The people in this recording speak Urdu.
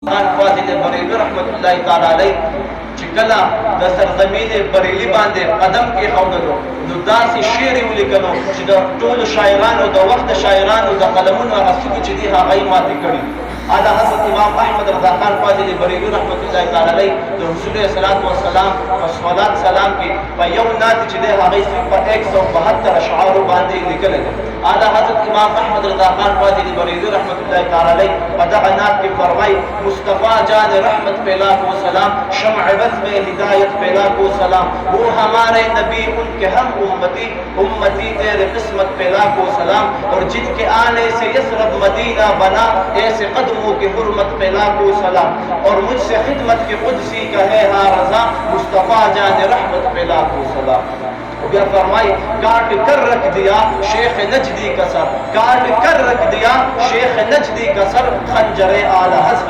فاضل بریلوی رحمت الله تعالی علیه چې کله د سرزمین بریلی باندې قدم کې خودلو نو داسې شعر یې ولیکلو چې د ټولو شاعرانو د وخت شاعرانو د قلمونو هغه څوکې چې دي هغه یې ماتې کړي. اعلی حضرت امام احمد رضا خان فاضل بریلوی رحمت الله تعالی علیه د رسول الله والسلام په صلوات سلام کې په یو نعت چې دی هغه په 172 اشعارو باندې لیکلی دی. اعلی حضرت امام احمد رضا خان فاضل بریلوی رحمت الله تعالی علیه په دغه نعت کې فرمایي مصطفیٰ جان رحمت پھیلا کو سلام شمع بس میں ہدایت پھیلا کو سلام وہ ہمارے نبی ان کے ہم امتی امتی تیرے قسمت پھیلا کو سلام اور جن کے آنے سے یثرب مدینہ بنا ایسے قدموں کی حرمت پھیلا کو سلام اور مجھ سے خدمت کے قدسی کا ہے ہاں رضا مصطفیٰ جان رحمت پھیلا کو سلام. بیا فرمائی کاٹ کر رکھ دیا شیخ نجدی کا سر کاٹ کر رکھ دیا شیخ نجدی کا سر خنجر اعلی حضرت